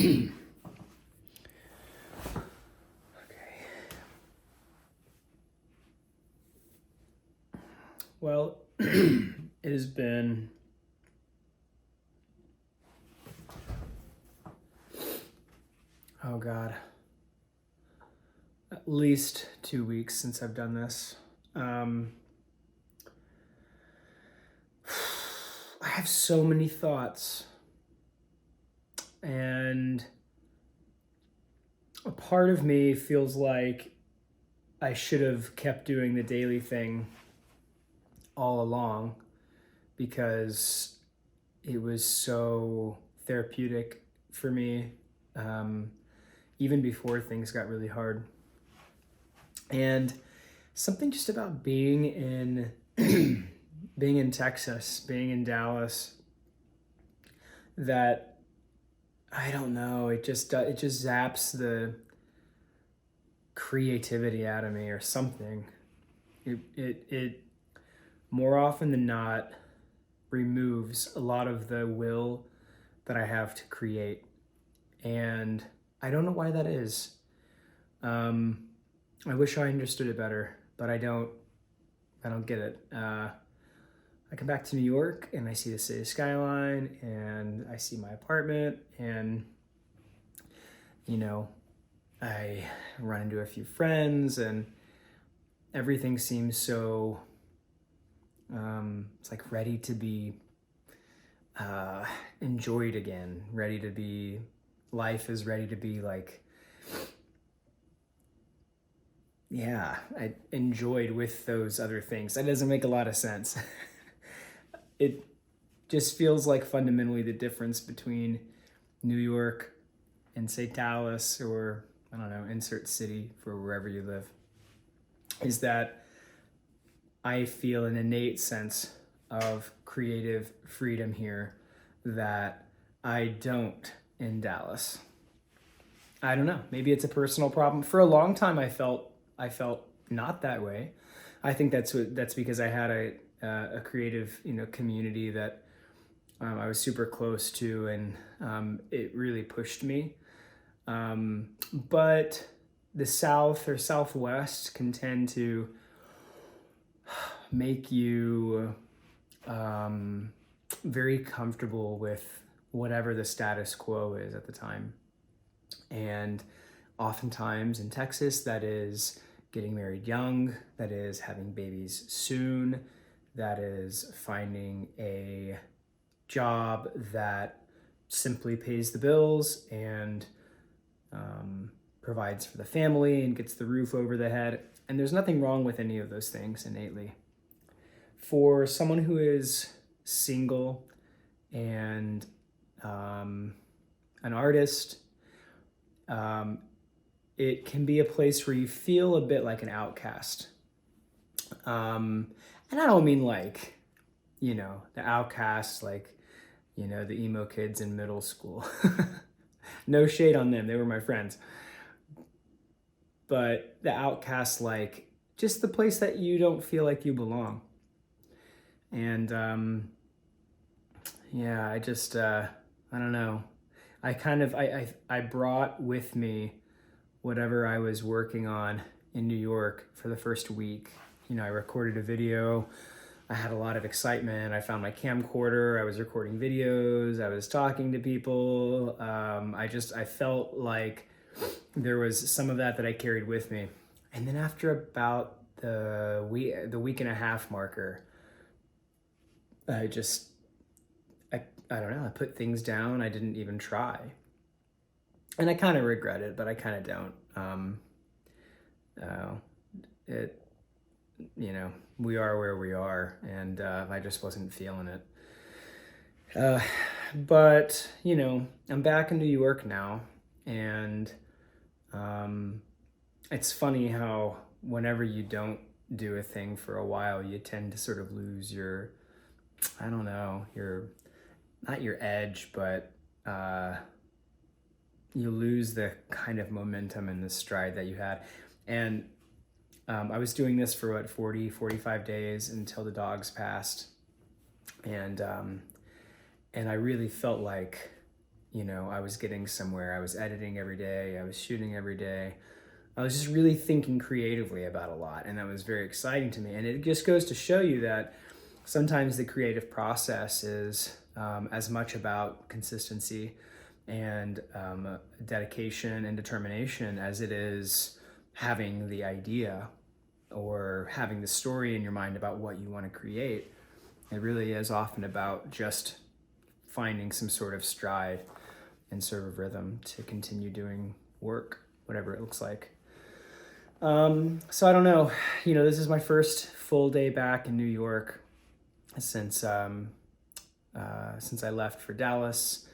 Okay. Well, it has been oh God, at least 2 weeks since I've done this. I have so many thoughts, and a part of me feels like I should have kept doing the daily thing all along because it was so therapeutic for me, even before things got really hard. And something just about being in being in Texas, being in Dallas, that I don't know, it just zaps the creativity out of me or something. It more often than not removes a lot of the will that I have to create, and I don't know why that is. I wish I understood it better, but I don't get it. I come back to New York and I see the city skyline and I see my apartment, and I run into a few friends and everything seems so it's like ready to be enjoyed again, life is ready to be like, yeah, I enjoyed with those other things. That doesn't make a lot of sense. It just feels like fundamentally the difference between New York and say Dallas, or I don't know, insert city for wherever you live, is that I feel an innate sense of creative freedom here that I don't in Dallas. I don't know. Maybe it's a personal problem. For a long time, I felt not that way. I think that's because I had a creative community that I was super close to, and it really pushed me. But the South or Southwest can tend to make you very comfortable with whatever the status quo is at the time. And oftentimes in Texas, that is getting married young, that is having babies soon, that is finding a job that simply pays the bills and provides for the family and gets the roof over the head. And there's nothing wrong with any of those things innately. For someone who is single and an artist, it can be a place where you feel a bit like an outcast. And I don't mean like, the outcasts, like, the emo kids in middle school. No shade on them. They were my friends. But the outcast, like, just the place that you don't feel like you belong. And yeah, I just, I don't know. I brought with me whatever I was working on in New York for the first week. I recorded a video. I had a lot of excitement. I found my camcorder. I was recording videos. I was talking to people. I felt like there was some of that I carried with me. And then after about the week and a half marker, I don't know, I put things down. I didn't even try. And I kind of regret it, but I kind of don't. We are where we are, and I just wasn't feeling it. But, I'm back in New York now, and it's funny how whenever you don't do a thing for a while, you tend to sort of lose your, I don't know, not your edge, but you lose the kind of momentum and the stride that you had. And I was doing this for 45 days until the dogs passed. And I really felt like, I was getting somewhere. I was editing every day. I was shooting every day. I was just really thinking creatively about a lot, and that was very exciting to me. And it just goes to show you that sometimes the creative process is as much about consistency and dedication and determination as it is having the idea or having the story in your mind about what you want to create. It really is often about just finding some sort of stride and sort of rhythm to continue doing work, whatever it looks like. So I don't know, this is my first full day back in New York since I left for Dallas,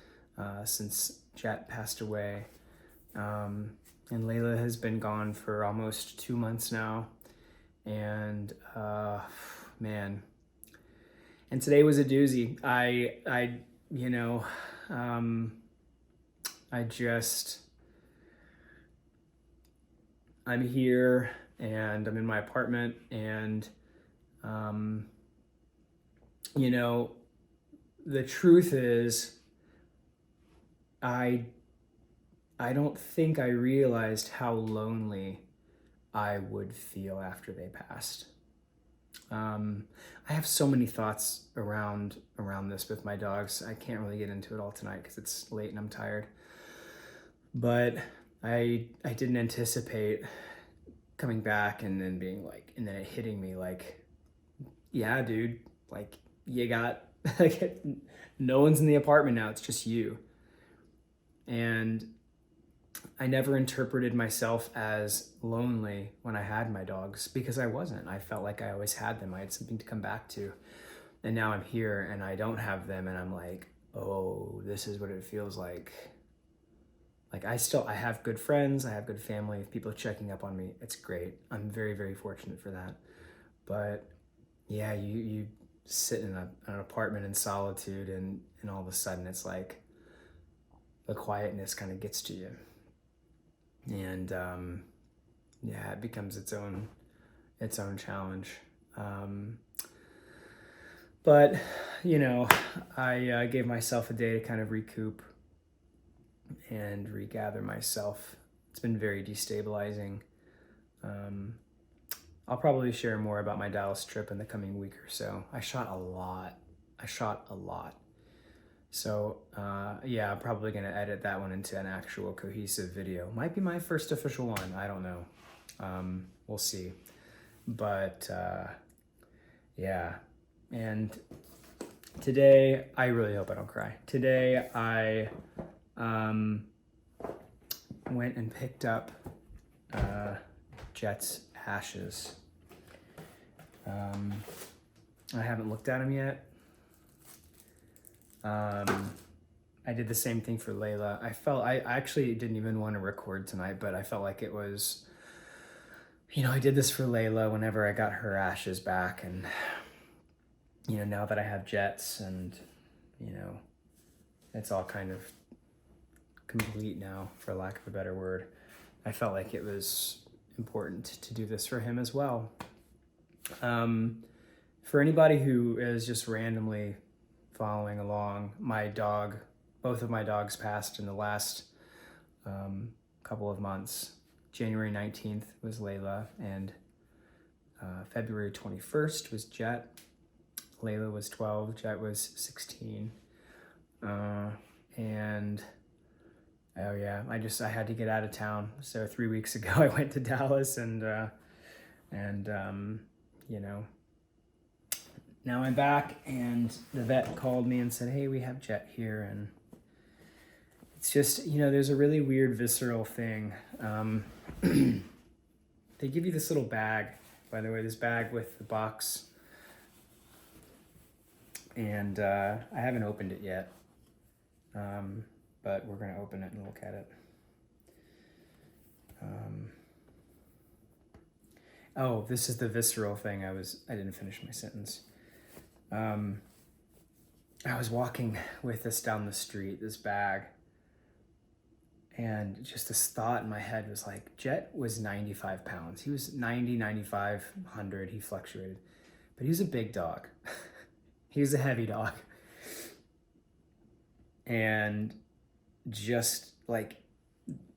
since Jet passed away. And Layla has been gone for almost 2 months now. And man, and today was a doozy. I'm here and I'm in my apartment, and the truth is I don't think I realized how lonely I would feel after they passed. I have so many thoughts around this with my dogs. I can't really get into it all tonight because it's late and I'm tired. But I didn't anticipate coming back and then being like, and then it hitting me like, yeah, dude, like you got, like, no one's in the apartment now. It's just you. And I never interpreted myself as lonely when I had my dogs, because I wasn't. I felt like I always had them. I had something to come back to. And now I'm here and I don't have them, and I'm like, oh, this is what it feels like. Like I have good friends, I have good family, people checking up on me. It's great. I'm very, very fortunate for that. But yeah, you sit in an apartment in solitude, and all of a sudden it's like the quietness kind of gets to you. And yeah, it becomes its own challenge. But I gave myself a day to kind of recoup and regather myself. It's been very destabilizing. I'll probably share more about my Dallas trip in the coming week or so. I shot a lot. So yeah, I'm probably gonna edit that one into an actual cohesive video. Might be my first official one, I don't know. We'll see. But yeah, and today, I really hope I don't cry. Today I went and picked up Jet's ashes. I haven't looked at them yet. I did the same thing for Layla. I actually didn't even want to record tonight, but I felt like it was, I did this for Layla whenever I got her ashes back, and now that I have Jet's, and it's all kind of complete now, for lack of a better word. I felt like it was important to do this for him as well. For anybody who is just randomly following along, both of my dogs passed in the last couple of months. January 19th was Layla, and February 21st was Jet. Layla was 12, Jet was 16. And oh yeah, I had to get out of town. So 3 weeks ago I went to Dallas, and now I'm back, and the vet called me and said, hey, we have Jet here. And it's just, there's a really weird visceral thing. They give you this little bag, by the way, this bag with the box. And I haven't opened it yet, but we're going to open it and look at it. Oh, this is the visceral thing. I didn't finish my sentence. I was walking with this down the street, this bag, and just this thought in my head was like, Jet was 95 pounds. He was 90, 95, 100. He fluctuated, but he was a big dog. He was a heavy dog. And just like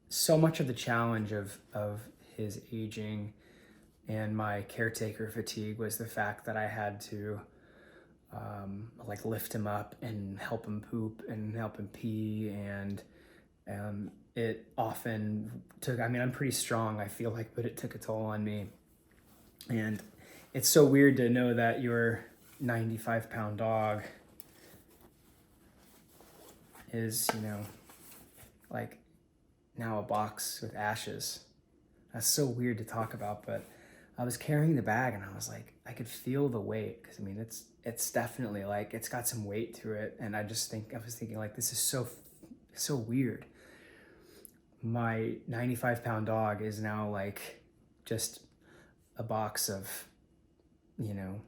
so much of the challenge of his aging and my caretaker fatigue was the fact that I had to like lift him up and help him poop and help him pee, and it often took, I mean, I'm pretty strong, I feel like, but it took a toll on me. And it's so weird to know that your 95-pound dog is, you know, like now a box with ashes. That's so weird to talk about, but I was carrying the bag and I was like, I could feel the weight, because I mean, it's definitely like, it's got some weight to it. And I was thinking like, this is so weird. My 95-pound dog is now like just a box of, you know,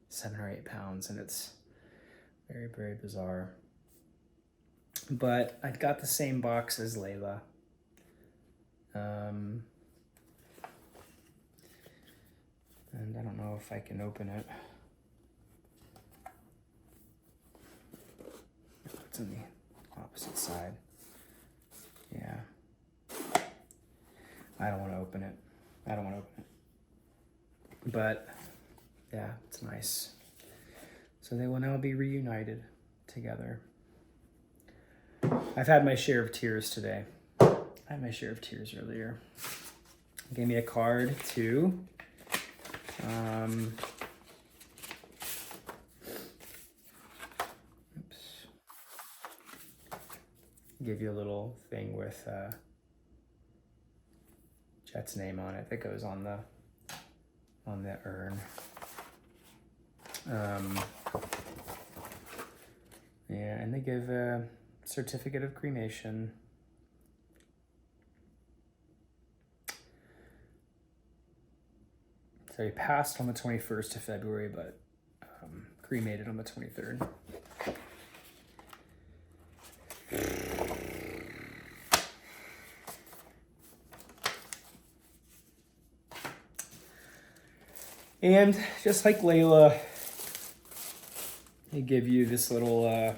7 or 8 pounds, and it's very, very bizarre. But I got the same box as Layla. And I don't know if I can open it. It's on the opposite side. Yeah. I don't want to open it. But yeah, it's nice. So they will now be reunited together. I've had my share of tears today. I had my share of tears earlier. Gave me a card too. Give you a little thing with Jet's name on it that goes on the urn. Yeah, and they give a certificate of cremation. So he passed on the 21st of February, but cremated on the 23rd. And just like Layla, they give you this little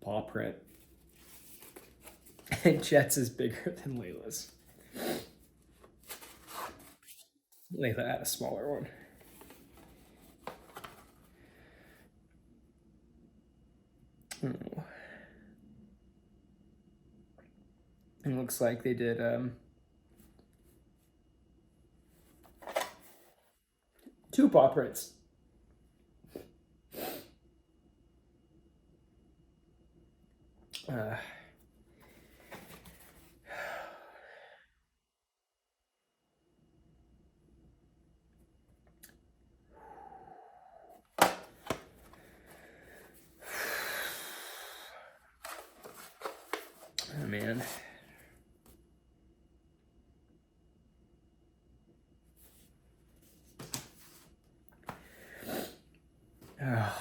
paw print. And Jet's is bigger than Layla's. Layla had a smaller one. Oh. It looks like they did 2 paw prints. Oh man. Oh.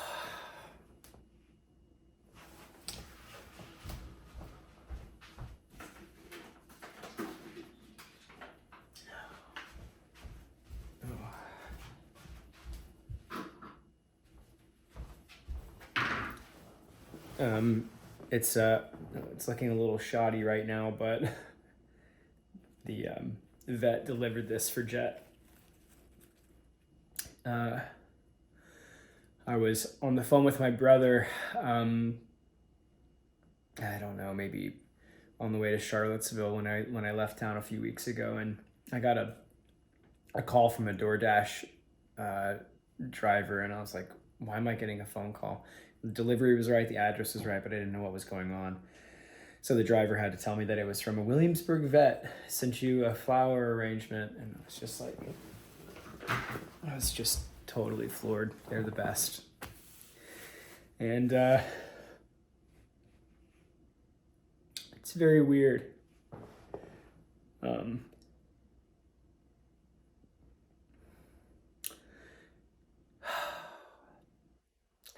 It's looking a little shoddy right now, but the vet delivered this for Jet. I was on the phone with my brother. I don't know, maybe on the way to Charlottesville when I left town a few weeks ago, and I got a call from a DoorDash driver, and I was like, why am I getting a phone call? The delivery was right, the address was right, but I didn't know what was going on. So the driver had to tell me that it was from a Williamsburg vet, sent you a flower arrangement, and I was just like, I was just totally floored. They're the best. And it's very weird.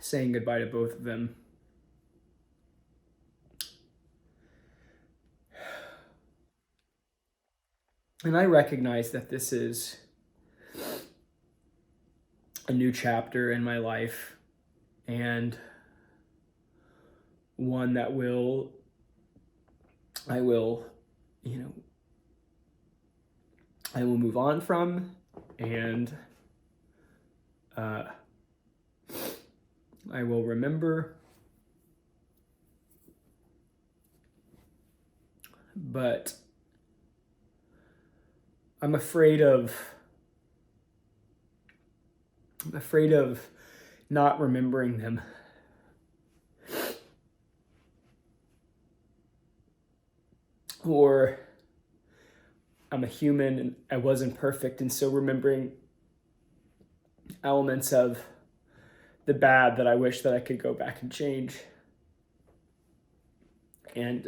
Saying goodbye to both of them. And I recognize that this is a new chapter in my life, and one that will I will, I will move on from, and I will remember. But I'm afraid of not remembering them. Or I'm a human and I wasn't perfect, and so remembering elements of the bad that I wish that I could go back and change. And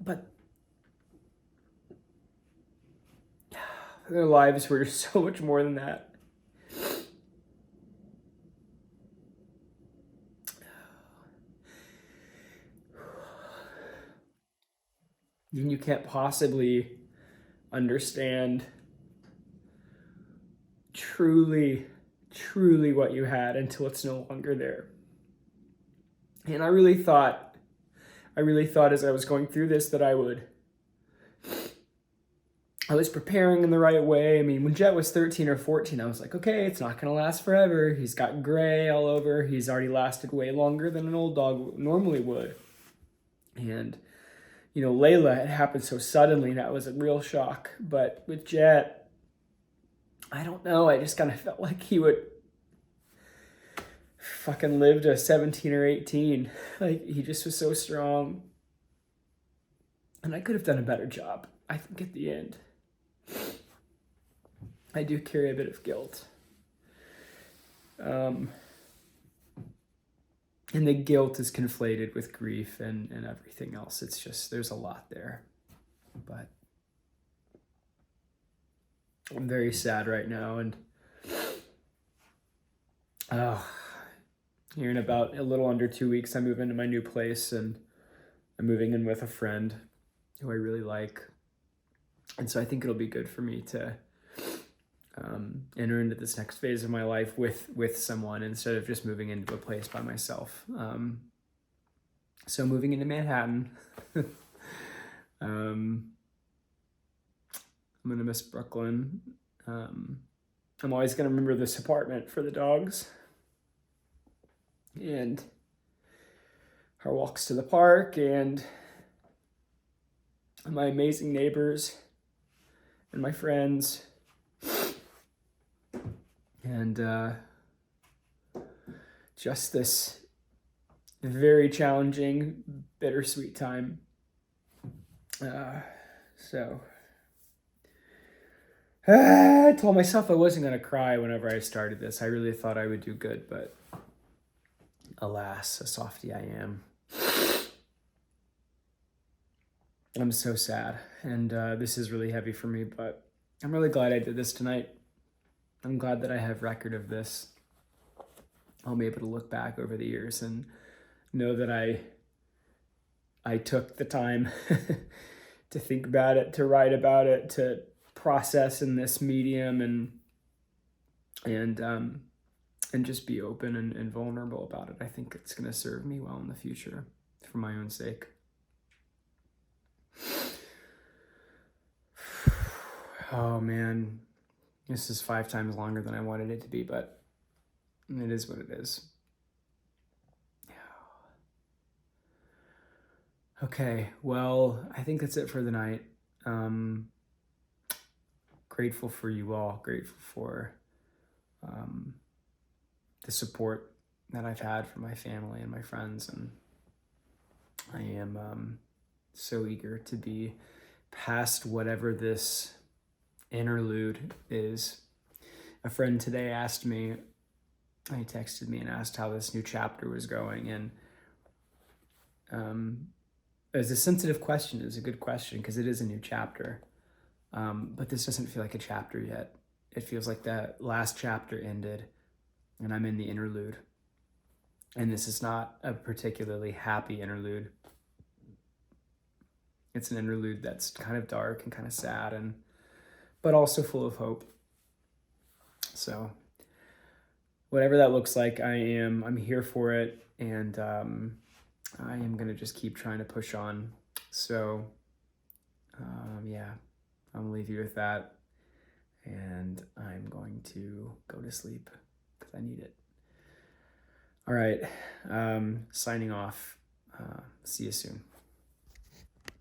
but their lives were so much more than that. And you can't possibly understand truly what you had until it's no longer there. And I really thought as I was going through this that I was preparing in the right way. I mean, when Jet was 13 or 14, I was like, okay, it's not going to last forever. He's got gray all over. He's already lasted way longer than an old dog normally would. And, Layla, it happened so suddenly. That was a real shock. But with Jet, I don't know. I just kind of felt like he would fucking live to 17 or 18. Like, he just was so strong. And I could have done a better job, I think, at the end. I do carry a bit of guilt. And the guilt is conflated with grief and everything else. It's just, there's a lot there. But I'm very sad right now. And here in about a little under 2 weeks, I move into my new place, and I'm moving in with a friend who I really like. And so I think it'll be good for me to enter into this next phase of my life with someone instead of just moving into a place by myself. So moving into Manhattan, I'm gonna miss Brooklyn. I'm always gonna remember this apartment for the dogs and our walks to the park and my amazing neighbors and my friends. And just this very challenging, bittersweet time. So I told myself I wasn't going to cry whenever I started this. I really thought I would do good, but alas, a softie I am. I'm so sad, and this is really heavy for me, but I'm really glad I did this tonight. I'm glad that I have record of this. I'll be able to look back over the years and know that I took the time to think about it, to write about it, to process in this medium, and just be open and vulnerable about it. I think it's going to serve me well in the future for my own sake. Oh man, this is 5 times longer than I wanted it to be, but it is what it is. Okay, well, I think that's it for the night. Grateful for you all, grateful for the support that I've had from my family and my friends, and I am so eager to be past whatever this interlude is. A friend today he texted me and asked how this new chapter was going, and it was a sensitive question. It was a good question because it is a new chapter, but this doesn't feel like a chapter yet. It feels like that last chapter ended and I'm in the interlude, and this is not a particularly happy interlude. It's an interlude that's kind of dark and kind of sad, but also full of hope. So whatever that looks like, I'm here for it, and I am gonna just keep trying to push on. So yeah, I'm gonna leave you with that, and I'm going to go to sleep because I need it. All right, signing off. See you soon.